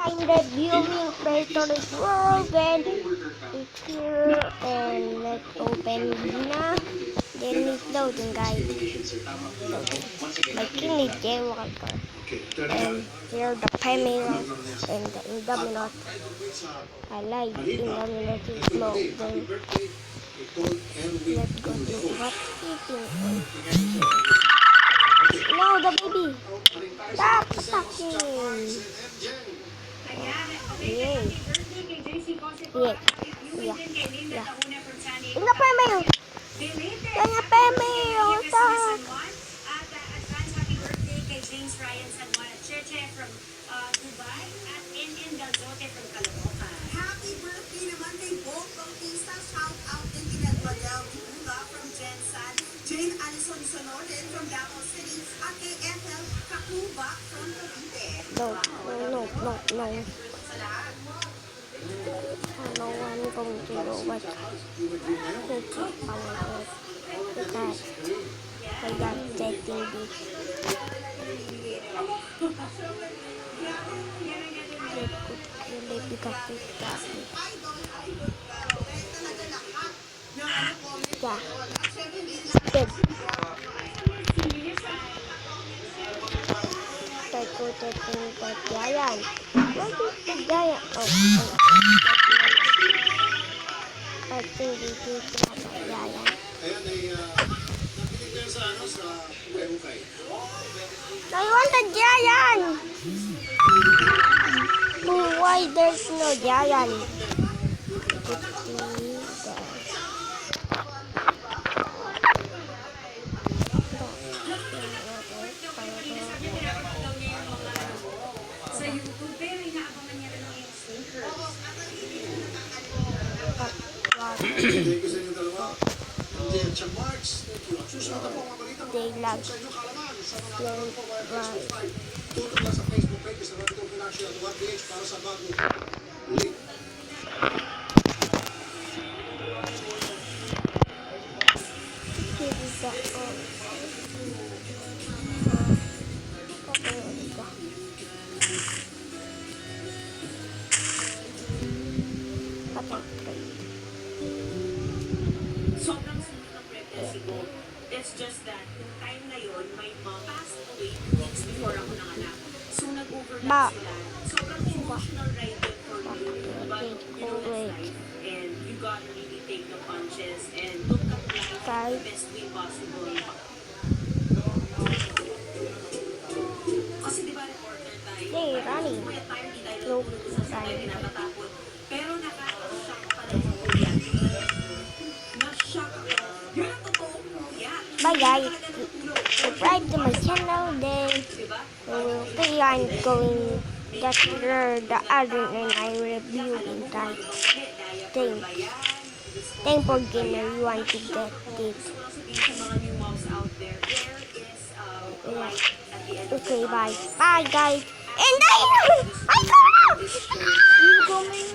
I'm reviewing Predator's World and it's here and let's open na. Then it's loading guys. Loading. My king is Jewelker. And here the Pemio and the Indominus. I like Indominus is loading. Let's go to what's eating. No, the baby. Stop sucking. Yay. Yeah. Yeah. Yeah. Inga Pemio. Inga Pemio. Stop. Happy birthday naman kay Bob Bautista. Shout out din kay Edwadel Dibuga from Jensan, Jane Alison Sonoren from Davao City, at kay Ethel Kakuba from Cavite. No. Sa lahat. No one going to know what cookie power because I got setting this. Because it's got it. Yeah. Good. Start ko testing that giant. What is the giant? Oh. I think this is the giant. Ayan ay napinig kayo sa Huawei. I want the giant! Why there's no giant? Sa YouTube, pero inaabangan niya rin ang iyong sneakers. Thank you sa inyo dalawa. Jen Chan Marks, thank you. At susunod na po ang balita They love sa inyong kaalaman sa mga Right. Facebook Live. Tutok lang sa Facebook page sa Radyo Financial at 1PH para sa bagong link. Sobrang sunod ng pregnancy ko. It's just that, yung time na yun, my mom passed away 2 weeks before ako nanganak. So, nag-overlap sila. Sobrang emotional ride yun for me. But, you know, that's life. And you gotta really take the punches and look at life the best way possible. Kasi di ba reporter tayo? Hey, Ronnie. May time di tayo Nope. natutulog sa tayo natatakot. Pero nakaka-shock pala sa kuya. Na-shock ako. Yun ang totoo kuya. Bye guys. Subscribe to my channel then okay, I'm going that's the other and I review inside. Thanks for gamer you want to get it. Okay, bye. Bye guys. And I go! You coming?